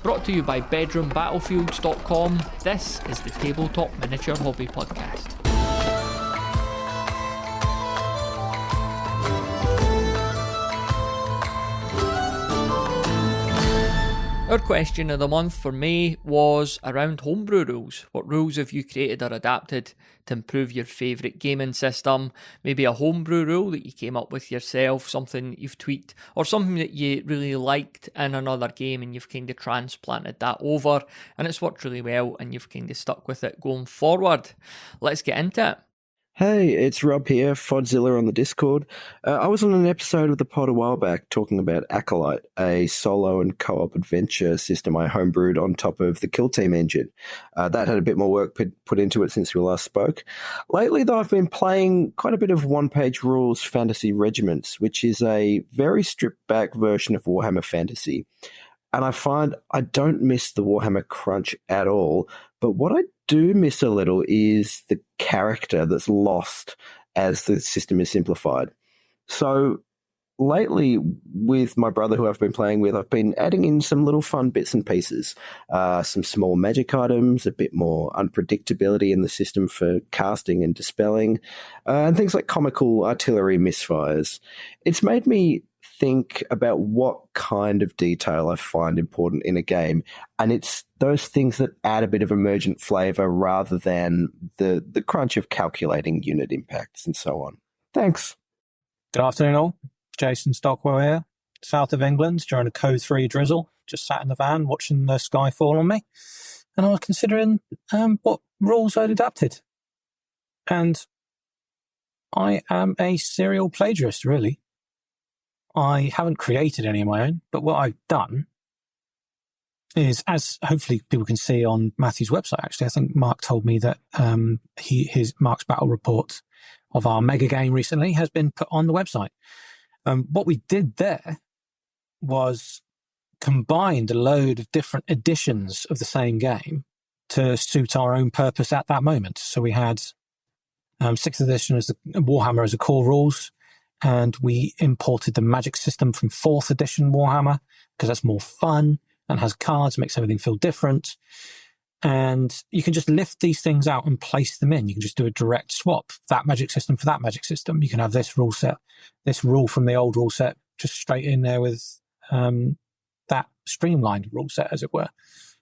Brought to you by bedroombattlefields.com, this is the Tabletop Miniature Hobby Podcast. Our question of the month for May was around homebrew rules. What rules have you created or adapted to improve your favourite gaming system? Maybe a homebrew rule that you came up with yourself, something you've tweaked, or something that you really liked in another game and you've kind of transplanted that over and it's worked really well and you've kind of stuck with it going forward. Let's get into it. Hey, it's Rob here, Fodzilla on the Discord. I was on an episode of the pod a while back talking about Acolyte, a solo and co-op adventure system I homebrewed on top of the Kill Team engine. That had a bit more work put into it since we last spoke. Lately, though, I've been playing quite a bit of one-page rules fantasy regiments, which is a very stripped-back version of Warhammer Fantasy. And I find I don't miss the Warhammer crunch at all, but what I do miss a little is the character that's lost as the system is simplified. So lately, with my brother who I've been playing with, I've been adding in some little fun bits and pieces, some small magic items, a bit more unpredictability in the system for casting and dispelling, and things like comical artillery misfires. It's made me think about what kind of detail I find important in a game, and it's those things that add a bit of emergent flavour rather than the crunch of calculating unit impacts and so on. Thanks. Good afternoon all. Jason Stockwell here, south of England during a Code 3 drizzle. Just sat in the van watching the sky fall on me, and I was considering what rules I'd adapted. And I am a serial plagiarist, really. I haven't created any of my own, but what I've done is, as hopefully people can see on Matthew's website, actually, I think Mark told me that Mark's battle report of our mega game recently has been put on the website. What we did there was combined a load of different editions of the same game to suit our own purpose at that moment. So we had 6th edition as the Warhammer as a core rules, and we imported the magic system from 4th edition Warhammer because that's more fun and has cards, makes everything feel different. And you can just lift these things out and place them in. You can just do a direct swap, that magic system for that magic system. You can have this rule set, this rule from the old rule set, just straight in there with that streamlined rule set, as it were.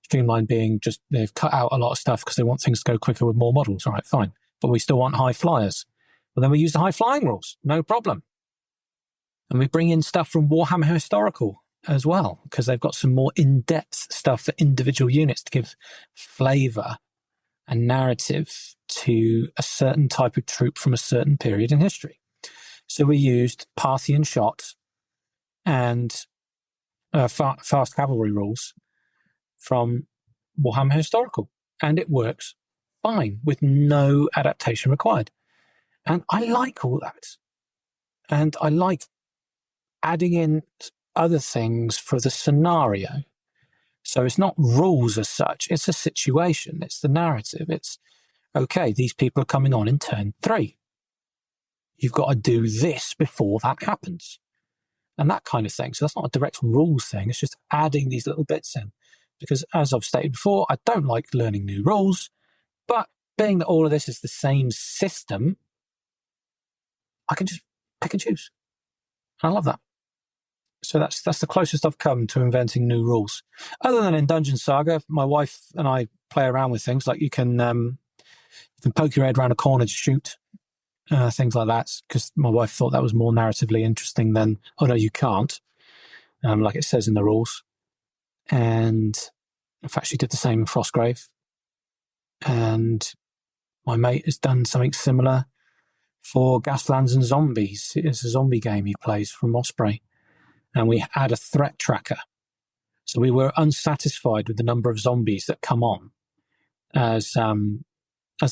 Streamlined being just they've cut out a lot of stuff because they want things to go quicker with more models. All right, fine. But we still want high flyers. Well, then we use the high flying rules, no problem. And we bring in stuff from Warhammer Historical as well, because they've got some more in-depth stuff for individual units to give flavour and narrative to a certain type of troop from a certain period in history. So we used Parthian shot and fast cavalry rules from Warhammer Historical, and it works fine with no adaptation required. And I like all that. And I like adding in other things for the scenario. So it's not rules as such, it's a situation, it's the narrative. It's, okay, these people are coming on in turn 3. You've got to do this before that happens. And that kind of thing. So that's not a direct rules thing, it's just adding these little bits in. Because as I've stated before, I don't like learning new rules, but being that all of this is the same system, I can just pick and choose. And I love that. So that's the closest I've come to inventing new rules. Other than in Dungeon Saga, my wife and I play around with things like you can poke your head around a corner to shoot, things like that, because my wife thought that was more narratively interesting than, oh no, you can't, like it says in the rules. And in fact, she did the same in Frostgrave. And my mate has done something similar for Gaslands and Zombies. It's a zombie game he plays from Osprey. And we add a threat tracker. So we were unsatisfied with the number of zombies that come on as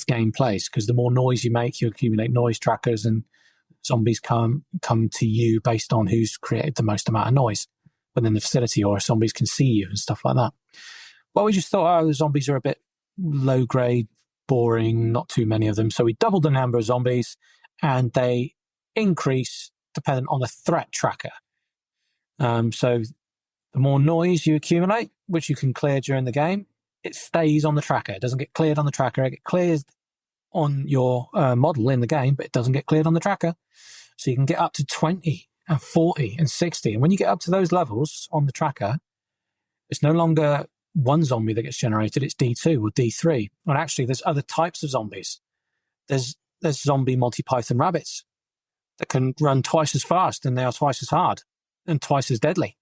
game plays, because the more noise you make, you accumulate noise trackers, and zombies come to you based on who's created the most amount of noise within the facility, or zombies can see you and stuff like that. Well, we just thought, the zombies are a bit low grade, boring, not too many of them. So we doubled the number of zombies, and they increase dependent on the threat tracker. So the more noise you accumulate, which you can clear during the game, it stays on the tracker. It doesn't get cleared on the tracker. It gets cleared on your model in the game, but it doesn't get cleared on the tracker. So you can get up to 20 and 40 and 60. And when you get up to those levels on the tracker, it's no longer one zombie that gets generated. It's D2 or D3. And actually, there's other types of zombies. There's zombie Monty Python rabbits that can run twice as fast and they are twice as hard and twice as deadly.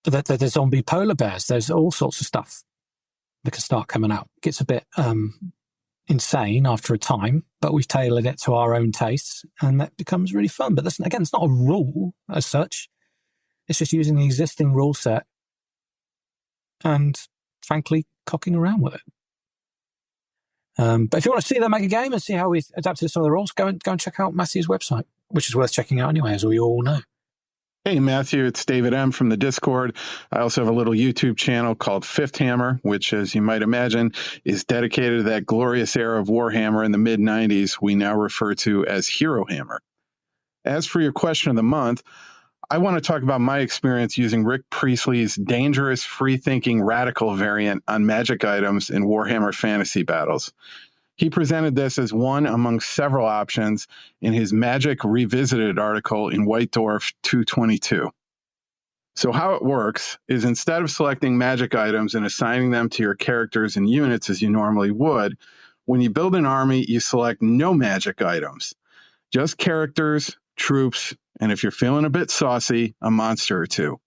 There's zombie polar bears. There's all sorts of stuff that can start coming out. It gets a bit insane after a time, but we've tailored it to our own tastes, and that becomes really fun. But again, it's not a rule as such. It's just using the existing rule set and, frankly, cocking around with it. But if you want to see them make a game and see how we adapted some of the rules, go and check out Matthew's website, which is worth checking out anyway, as we all know. Hey, Matthew, it's David M. from the Discord. I also have a little YouTube channel called Fifth Hammer, which, as you might imagine, is dedicated to that glorious era of Warhammer in the mid-90s we now refer to as Hero Hammer. As for your question of the month, I want to talk about my experience using Rick Priestley's dangerous, free-thinking, radical variant on magic items in Warhammer Fantasy Battles. He presented this as one among several options in his Magic Revisited article in White Dwarf 222. So how it works is instead of selecting magic items and assigning them to your characters and units as you normally would, when you build an army, you select no magic items, just characters, troops, and if you're feeling a bit saucy, a monster or two.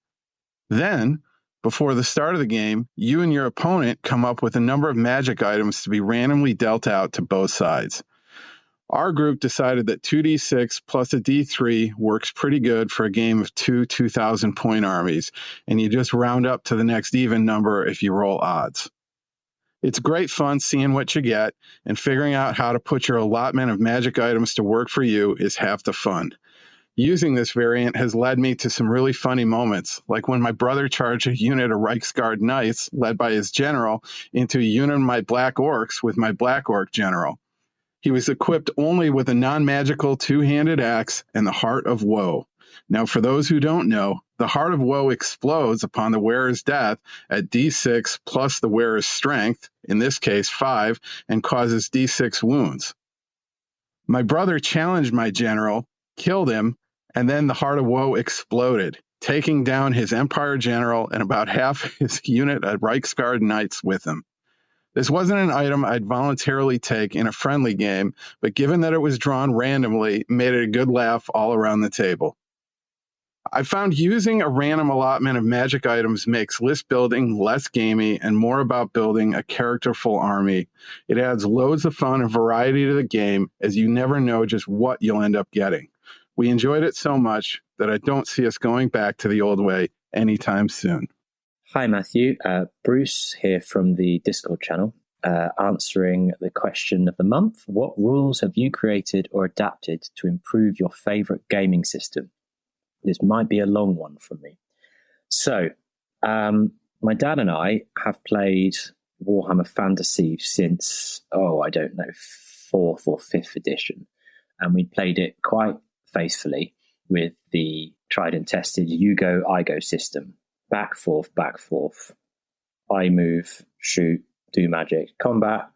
Then, before the start of the game, you and your opponent come up with a number of magic items to be randomly dealt out to both sides. Our group decided that 2d6 plus a d3 works pretty good for a game of two 2,000-point armies, and you just round up to the next even number if you roll odds. It's great fun seeing what you get, and figuring out how to put your allotment of magic items to work for you is half the fun. Using this variant has led me to some really funny moments, like when my brother charged a unit of Reiksguard Knights, led by his general, into a unit of my Black Orcs with my Black Orc general. He was equipped only with a non-magical two-handed axe and the Heart of Woe. Now, for those who don't know, the Heart of Woe explodes upon the wearer's death at d6 plus the wearer's strength, in this case 5, and causes d6 wounds. My brother challenged my general, killed him, and then the Heart of Woe exploded, taking down his Empire general and about half his unit of Reiksguard Knights with him. This wasn't an item I'd voluntarily take in a friendly game, but given that it was drawn randomly, made it a good laugh all around the table. I found using a random allotment of magic items makes list building less gamey and more about building a characterful army. It adds loads of fun and variety to the game, as you never know just what you'll end up getting. We enjoyed it so much that I don't see us going back to the old way anytime soon. Hi, Matthew. Bruce here from the Discord channel, answering the question of the month. What rules have you created or adapted to improve your favourite gaming system? This might be a long one from me. So, my dad and I have played Warhammer Fantasy since, 4th or 5th edition. And we played it quite faithfully with the tried and tested you go, I go system. Back, forth. I move, shoot, do magic, combat.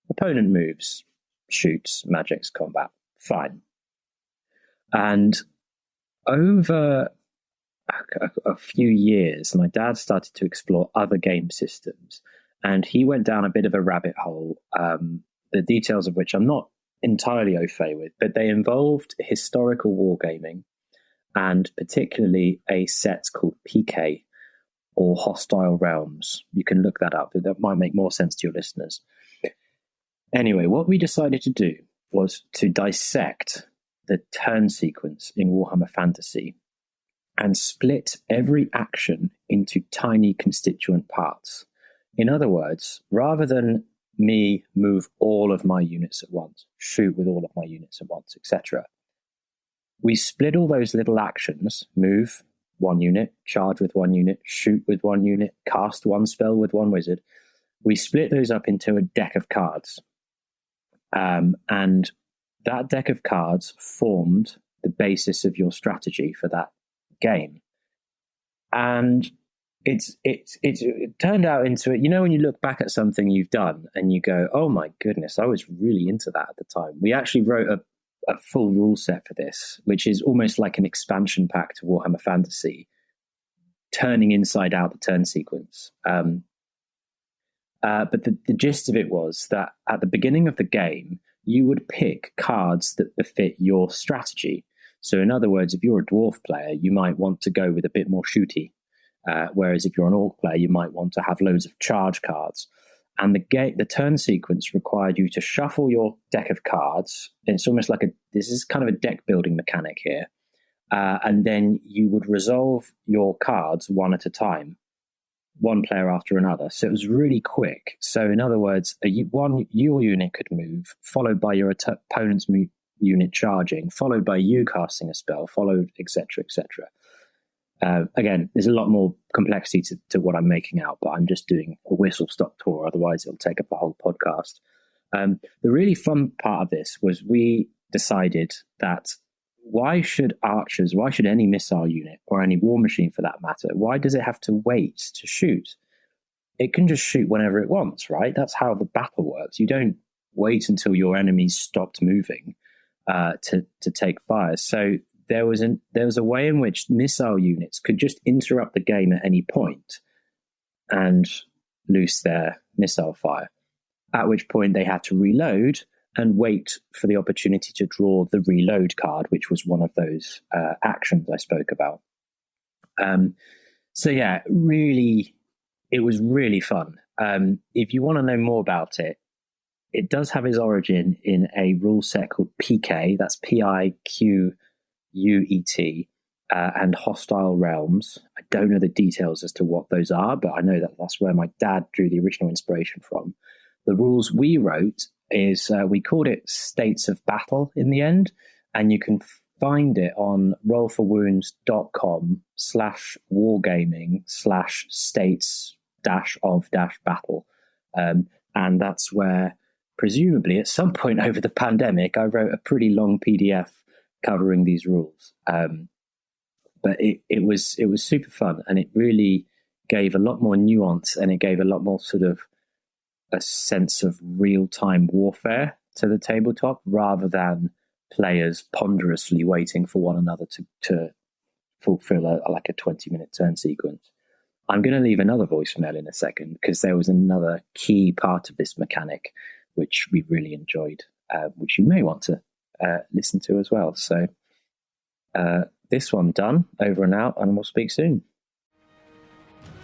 Opponent moves, shoots, magics, combat. Fine. And over a few years, my dad started to explore other game systems, and he went down a bit of a rabbit hole, the details of which I'm not entirely au fait with, but they involved historical wargaming, and particularly a set called PK, or Hostile Realms. You can look that up. That might make more sense to your listeners. Anyway, what we decided to do was to dissect the turn sequence in Warhammer Fantasy and split every action into tiny constituent parts. In other words, rather than me move all of my units at once, shoot with all of my units at once, etc., we split all those little actions, move one unit, charge with one unit, shoot with one unit, cast one spell with one wizard. We split those up into a deck of cards. And that deck of cards formed the basis of your strategy for that game. And it turned out into it. You know, when you look back at something you've done and you go, "Oh my goodness, I was really into that at the time." We actually wrote a full rule set for this, which is almost like an expansion pack to Warhammer Fantasy, turning inside out the turn sequence. But the gist of it was that at the beginning of the game, you would pick cards that befit your strategy. So in other words, if you're a dwarf player, you might want to go with a bit more shooty. Whereas if you're an orc player, you might want to have loads of charge cards. And the turn sequence required you to shuffle your deck of cards. It's almost like this is kind of a deck building mechanic here. And then you would resolve your cards one at a time, one player after another. So it was really quick. So in other words, your unit could move, followed by your opponent's unit charging, followed by you casting a spell, followed, etc., etc. Again, there's a lot more complexity to what I'm making out, but I'm just doing a whistle-stop tour. Otherwise, it'll take up a whole podcast. The really fun part of this was we decided that why should any missile unit or any war machine for that matter, why does it have to wait to shoot? It can just shoot whenever it wants, right? That's how the battle works. You don't wait until your enemies stopped moving to take fire. So there was a way in which missile units could just interrupt the game at any point and loose their missile fire, at which point they had to reload and wait for the opportunity to draw the reload card, which was one of those actions I spoke about. So yeah, really, it was really fun. If you want to know more about it, it does have its origin in a rule set called PK, that's PIQUET, and Hostile Realms. I don't know the details as to what those are, but I know that that's where my dad drew the original inspiration from. The rules we wrote is we called it States of Battle in the end, and you can find it on rollforwounds.com/wargaming/states-of-battle. And that's where, presumably, at some point over the pandemic, I wrote a pretty long PDF covering these rules. But it was super fun, and it really gave a lot more nuance, and it gave a lot more sort of a sense of real-time warfare to the tabletop, rather than players ponderously waiting for one another to fulfill a 20-minute turn sequence. I'm going to leave another voicemail in a second, because there was another key part of this mechanic which we really enjoyed, which you may want to listen to as well. So this one done, over and out, and we'll speak soon.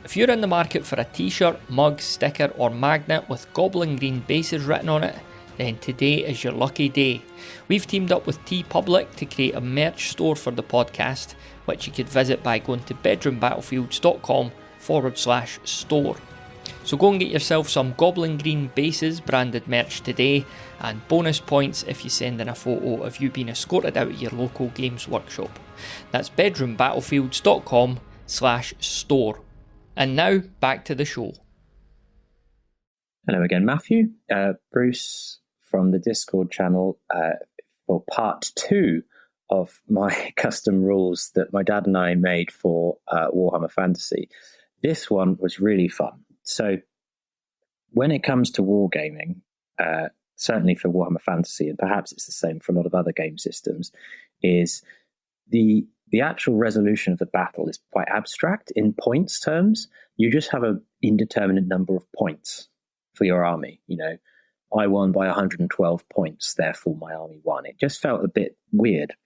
If you're in the market for a t-shirt, mug, sticker or magnet with Goblin Green bases written on it, then today is your lucky day. We've teamed up with TeePublic to create a merch store for the podcast, which you could visit by going to bedroombattlefields.com/store. So go and get yourself some Goblin Green bases branded merch today, and bonus points if you send in a photo of you being escorted out of your local games workshop. That's bedroombattlefields.com/store. And now, back to the show. Hello again, Matthew. Bruce from the Discord channel for part 2 of my custom rules that my dad and I made for Warhammer Fantasy. This one was really fun. So when it comes to wargaming, certainly for Warhammer Fantasy, and perhaps it's the same for a lot of other game systems, is the actual resolution of the battle is quite abstract in points terms. You just have an indeterminate number of points for your army. You know, I won by 112 points, therefore my army won. It just felt a bit weird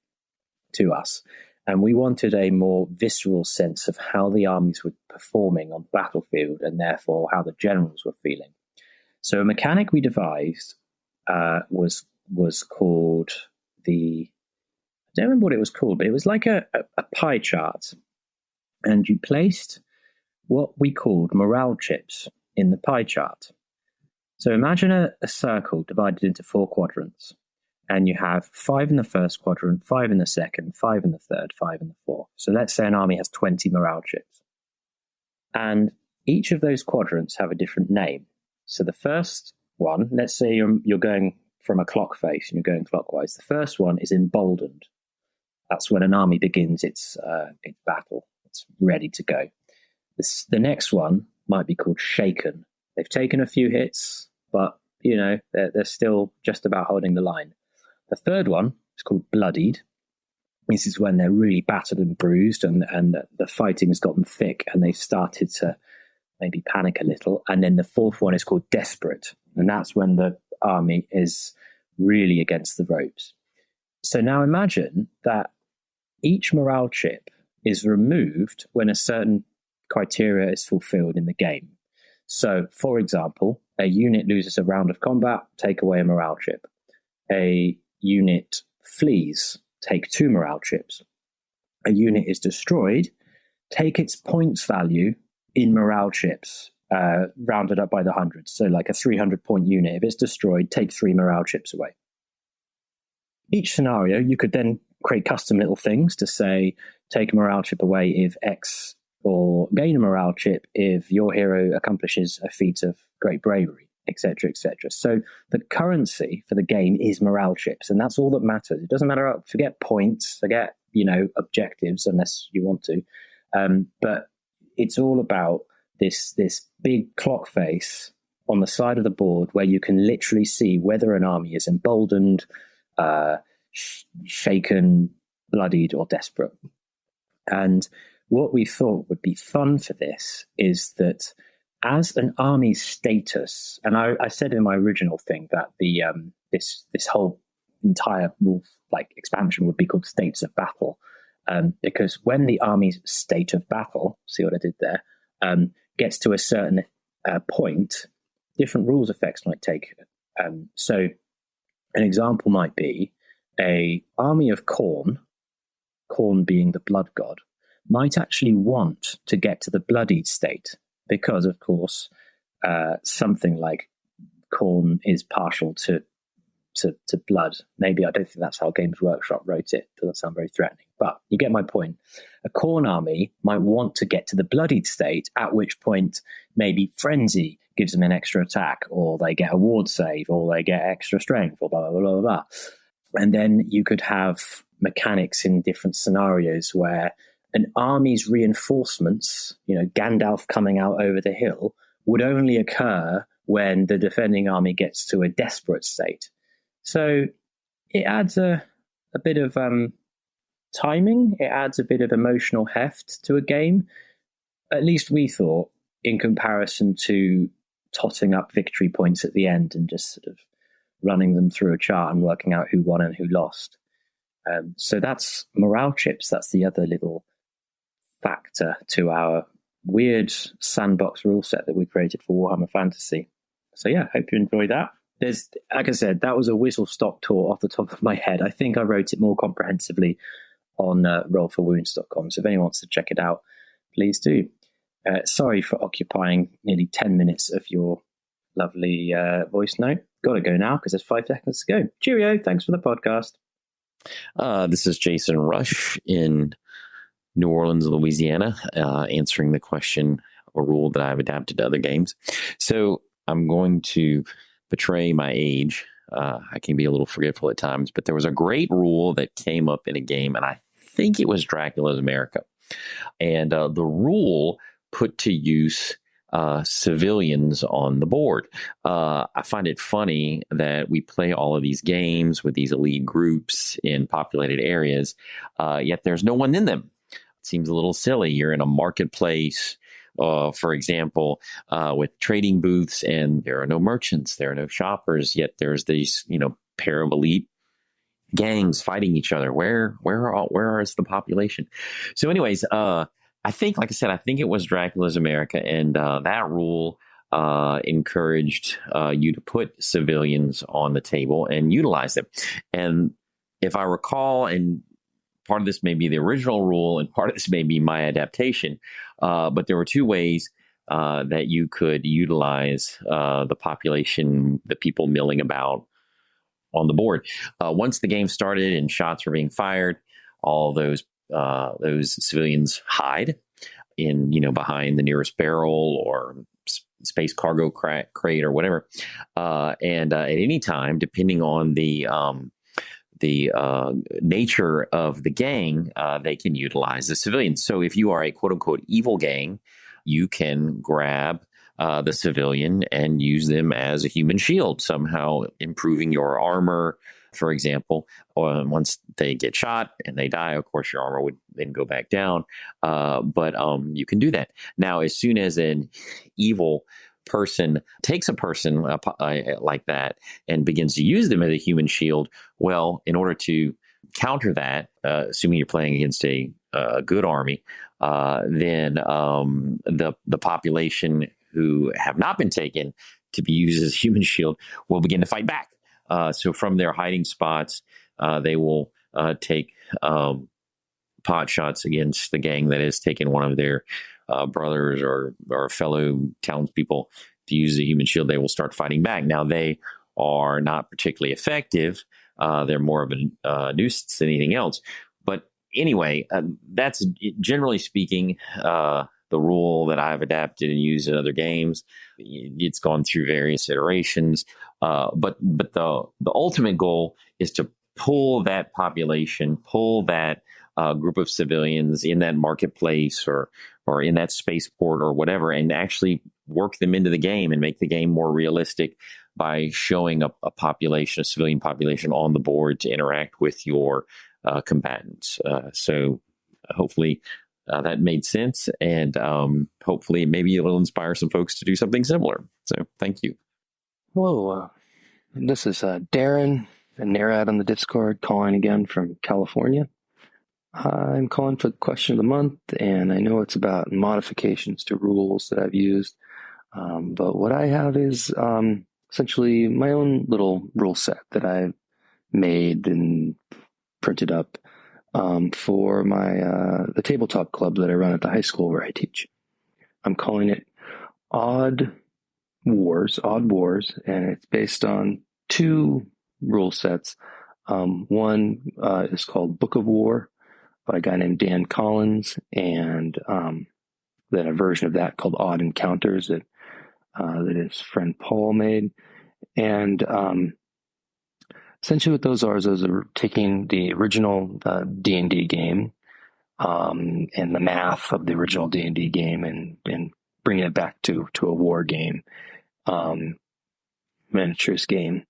to us. And we wanted a more visceral sense of how the armies were performing on the battlefield, and therefore how the generals were feeling. So a mechanic we devised was called I don't remember what it was called, but it was like a pie chart. And you placed what we called morale chips in the pie chart. So imagine a circle divided into 4 quadrants. And you have 5 in the first quadrant, 5 in the second, 5 in the third, 5 in the fourth. So let's say an army has 20 morale chips. And each of those quadrants have a different name. So the first one, let's say you're going from a clock face and you're going clockwise. The first one is emboldened. That's when an army begins its battle. It's ready to go. The next one might be called Shaken. They've taken a few hits, but, they're still just about holding the line. The third one is called Bloodied. This is when they're really battered and bruised and the fighting has gotten thick and they've started to maybe panic a little. And then the fourth one is called Desperate. And that's when the army is really against the ropes. So now imagine that each morale chip is removed when a certain criteria is fulfilled in the game. So, for example, a unit loses a round of combat, take away a morale chip. A unit flees, take 2 morale chips. A unit is destroyed, take its points value in morale chips, rounded up by the hundreds. So like a 300-point unit, if it's destroyed, take 3 morale chips away. Each scenario, you could then create custom little things to say, take a morale chip away if X, or gain a morale chip if your hero accomplishes a feat of great bravery, etc., etc. So the currency for the game is morale chips, and that's all that matters. It doesn't matter, forget points, forget, objectives, unless you want to. But it's all about this big clock face on the side of the board where you can literally see whether an army is emboldened, shaken, bloodied, or desperate. And what we thought would be fun for this is that as an army's status, and I said in my original thing that the this whole entire rule expansion would be called States of Battle, because when the army's state of battle, see what I did there, gets to a certain point, different rules effects might take. So an example might be a army of Khorne being the blood god, might actually want to get to the bloodied state because, of course, something like Khorne is partial to blood. Maybe I don't think that's how Games Workshop wrote it. Doesn't sound very threatening, but you get my point. A Khorne army might want to get to the bloodied state, at which point maybe Frenzy gives them an extra attack, or they get a ward save, or they get extra strength, or blah, blah, blah, blah, blah. And then you could have mechanics in different scenarios where an army's reinforcements, Gandalf coming out over the hill, would only occur when the defending army gets to a desperate state. So it adds a bit of timing, it adds a bit of emotional heft to a game, at least we thought, in comparison to totting up victory points at the end and just sort of running them through a chart and working out who won and who lost. So that's morale chips. That's the other little factor to our weird sandbox rule set that we created for Warhammer Fantasy. So yeah, hope you enjoy that. There's, like I said, that was a whistle-stop tour off the top of my head. I think I wrote it more comprehensively on rollforwounds.com. So if anyone wants to check it out, please do. Sorry for occupying nearly 10 minutes of your lovely voice note. Got to go now because there's 5 seconds to go. Cheerio. Thanks for the podcast. This is Jason Rush in New Orleans, Louisiana, answering the question, a rule that I've adapted to other games. So I'm going to betray my age. I can be a little forgetful at times, but there was a great rule that came up in a game, and I think it was Dracula's America. And the rule put to use civilians on the board. I find it funny that we play all of these games with these elite groups in populated areas, yet there's no one in them. It seems a little silly. You're in a marketplace, for example, with trading booths, and there are no merchants, there are no shoppers, yet there's these, pair of elite gangs fighting each other. Where is the population? So anyways, I think, like I said, I think it was Dracula's America, and that rule encouraged you to put civilians on the table and utilize them. And if I recall, and part of this may be the original rule, and part of this may be my adaptation, but there were 2 ways that you could utilize the population, the people milling about on the board. Once the game started and shots were being fired, all those civilians hide in, behind the nearest barrel or space cargo crate or whatever. And at any time, depending on the nature of the gang, they can utilize the civilians. So if you are a quote unquote evil gang, you can grab the civilian and use them as a human shield, somehow improving your armor, for example. Once they get shot and they die, of course, your armor would then go back down. But you can do that. Now, as soon as an evil person takes a person like that and begins to use them as a human shield, well, in order to counter that, assuming you're playing against a good army, then the population who have not been taken to be used as a human shield will begin to fight back. So from their hiding spots, they will take pot shots against the gang that has taken one of their brothers or fellow townspeople to use a human shield. They will start fighting back. Now, they are not particularly effective. They're more of a nuisance than anything else. But anyway, that's generally speaking the rule that I've adapted and used in other games. It's gone through various iterations, but the ultimate goal is to pull that population, pull that group of civilians in that marketplace or in that spaceport or whatever, and actually work them into the game and make the game more realistic by showing a population, a civilian population on the board to interact with your combatants. So hopefully that made sense, and hopefully maybe it'll inspire some folks to do something similar. So thank you. Hello, this is Darren and Narad on the Discord calling again from California. I'm calling for the question of the month, and I know it's about modifications to rules that I've used, but what I have is essentially my own little rule set that I've made and printed up for my the tabletop club that I run at the high school where I teach. I'm calling it Odd Wars, and it's based on two rule sets. One is called Book of War by a guy named Dan Collins, and then a version of that called Odd Encounters that his friend Paul made. And essentially what those are taking the original D&D game and the math of the original D&D game and bringing it back to a war game, miniatures game.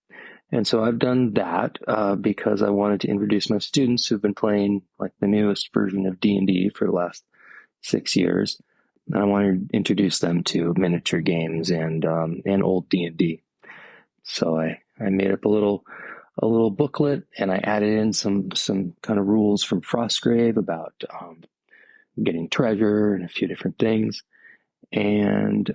And so I've done that because I wanted to introduce my students who've been playing like the newest version of D&D for the last 6 years. And I want to introduce them to miniature games and old D&D. So I made up a little booklet, and I added in some kind of rules from Frostgrave about getting treasure and a few different things. And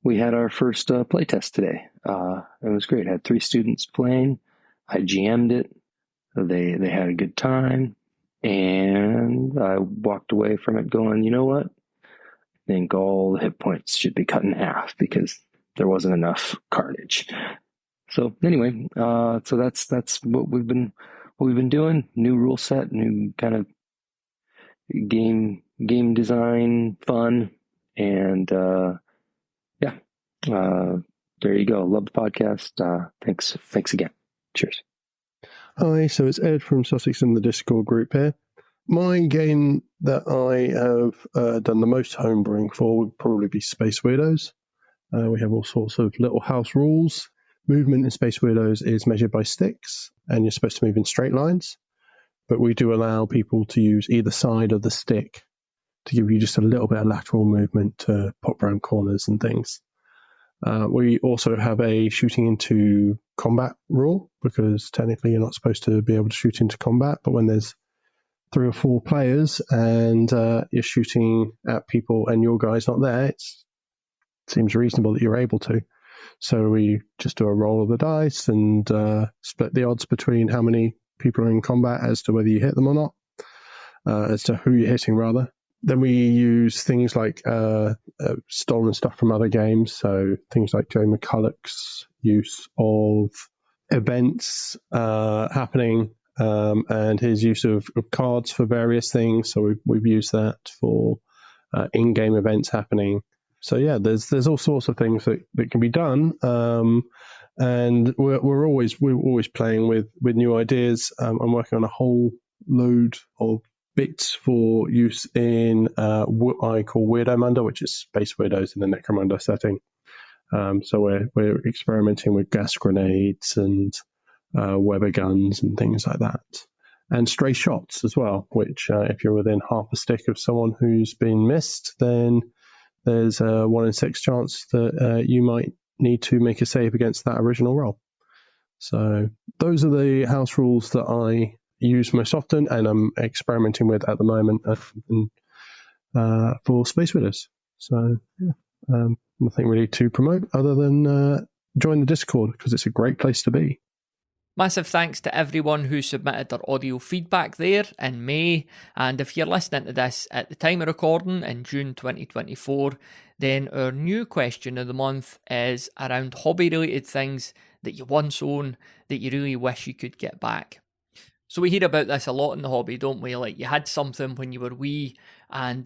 we had our first playtest today. It was great. I had 3 students playing. I GM'd it. They had a good time. And I walked away from it going, you know what? I think all the hit points should be cut in half because there wasn't enough carnage. So anyway, so that's what we've been doing. New rule set, new kind of game design, fun, and there you go. Love the podcast. Thanks again. Cheers. Hi, so it's Ed from Sussex in the Discord group here. My game that I have done the most homebrewing for would probably be Space Weirdos. We have all sorts of little house rules. Movement in Space Weirdos is measured by sticks, and you're supposed to move in straight lines. But we do allow people to use either side of the stick to give you just a little bit of lateral movement to pop around corners and things. We also have a shooting into combat rule, because technically you're not supposed to be able to shoot into combat, but when there's 3 or 4 players and you're shooting at people and your guy's not there, it seems reasonable that you're able to. So we just do a roll of the dice and split the odds between how many people are in combat as to whether you hit them or not, as to who you're hitting rather. Then we use things like stolen stuff from other games, so things like Joe McCulloch's use of events happening and his use of cards for various things. So we've used that for in-game events happening. So yeah, there's all sorts of things that can be done, and we're always playing with new ideas. I'm working on a whole load of bits for use in what I call Weirdomunder, which is Space Weirdos in the Necromunda setting. So we're experimenting with gas grenades and Weber guns and things like that. And stray shots as well, which if you're within half a stick of someone who's been missed, then there's a 1 in 6 chance that you might need to make a save against that original roll. So those are the house rules that I use most often and I'm experimenting with at the moment for Space Widows. So yeah, nothing really to promote other than join the Discord because it's a great place to be. Massive thanks to everyone who submitted their audio feedback there in May, and if you're listening to this at the time of recording in June 2024, then our new question of the month is around hobby-related things that you once owned that you really wish you could get back. So we hear about this a lot in the hobby, don't we? Like you had something when you were wee and,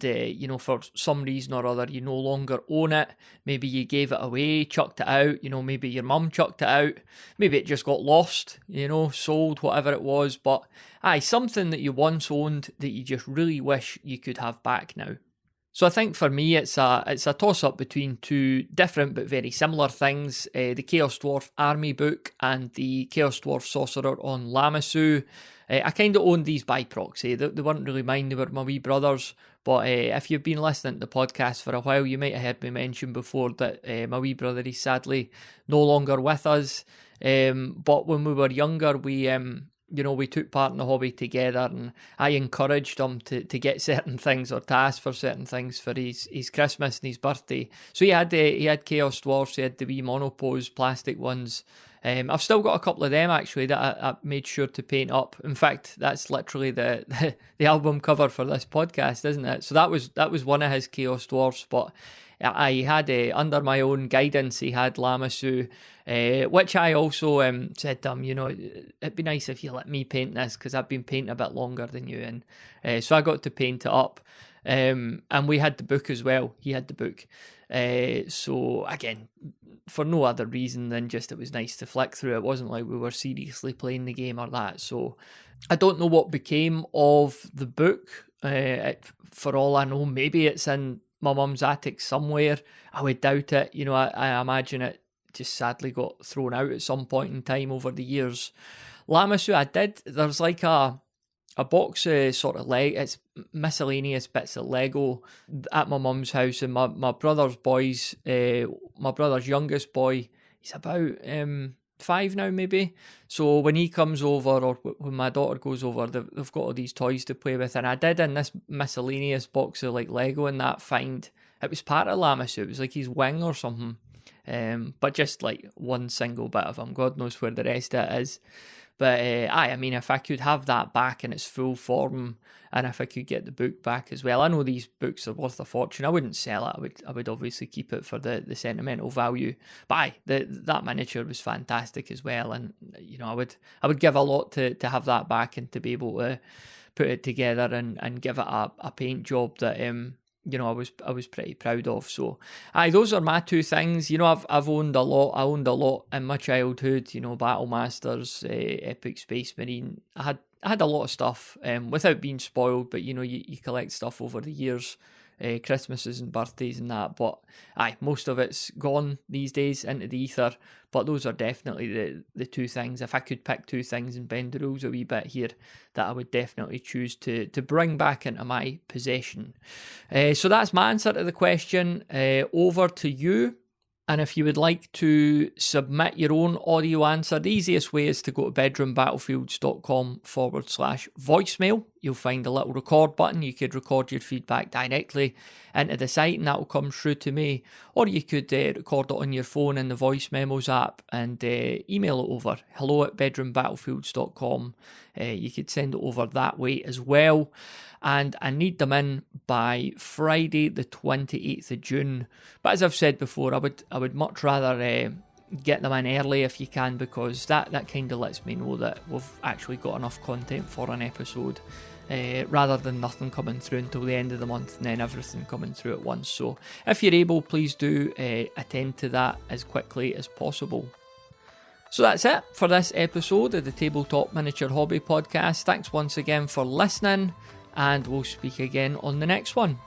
for some reason or other, you no longer own it. Maybe you gave it away, chucked it out, maybe your mum chucked it out. Maybe it just got lost, sold, whatever it was. But something that you once owned that you just really wish you could have back now. So I think for me it's a toss-up between two different but very similar things, the Chaos Dwarf Army book and the Chaos Dwarf Sorcerer on Lamassu. I kind of owned these by proxy. They weren't really mine, they were my wee brother's. But if you've been listening to the podcast for a while, you might have heard me mention before that my wee brother is sadly no longer with us. But when we were younger, we took part in the hobby together, and I encouraged him to get certain things or to ask for certain things for his Christmas and his birthday. So he had Chaos Dwarfs, he had the wee monopose plastic ones. I've still got a couple of them actually that I made sure to paint up. In fact, that's literally the album cover for this podcast, isn't it? So that was one of his Chaos Dwarfs, but I had under my own guidance, he had Lamassu, which I also said to him, it'd be nice if you let me paint this because I've been painting a bit longer than you, and so I got to paint it up. And we had the book as well. He had the book. So again, for no other reason than just it was nice to flick through. It wasn't like we were seriously playing the game or that. So I don't know what became of the book. For all I know, maybe it's in my mum's attic somewhere. I would doubt it. I imagine it just sadly got thrown out at some point in time over the years. Lamassu, I did. There's like a box of sort of it's miscellaneous bits of Lego at my mum's house, and my brother's boys, my brother's youngest boy, he's about 5 now maybe. So when he comes over or when my daughter goes over, they've got all these toys to play with, and I did in this miscellaneous box of like Lego and that find it was part of Lamassu. It was like his wing or something, but just like one single bit of him. God knows where the rest of it is. But I mean, if I could have that back in its full form, and if I could get the book back as well, I know these books are worth a fortune. I wouldn't sell it. I would obviously keep it for the sentimental value. But that miniature was fantastic as well, and I would give a lot to have that back and to be able to put it together and give it a paint job that I was pretty proud of. So, those are my two things. I've owned a lot. I owned a lot in my childhood. Battle Masters, Epic Space Marine. I had a lot of stuff without being spoiled, but you collect stuff over the years, Christmases and birthdays and that. But most of it's gone these days into the ether. But those are definitely the two things. If I could pick two things and bend the rules a wee bit here, that I would definitely choose to bring back into my possession. So that's my answer to the question. Over to you. And if you would like to submit your own audio answer, the easiest way is to go to bedroombattlefields.com/voicemail. You'll find a little record button. You could record your feedback directly into the site and that will come through to me. Or you could record it on your phone in the voice memos app and email it over, hello@bedroombattlefields.com. You could send it over that way as well. And I need them in by Friday the 28th of June. But as I've said before, I would much rather get them in early if you can, because that kind of lets me know that we've actually got enough content for an episode, rather than nothing coming through until the end of the month and then everything coming through at once. So if you're able, please do attend to that as quickly as possible. So that's it for this episode of the Tabletop Miniature Hobby Podcast. Thanks once again for listening. and we'll speak again on the next one.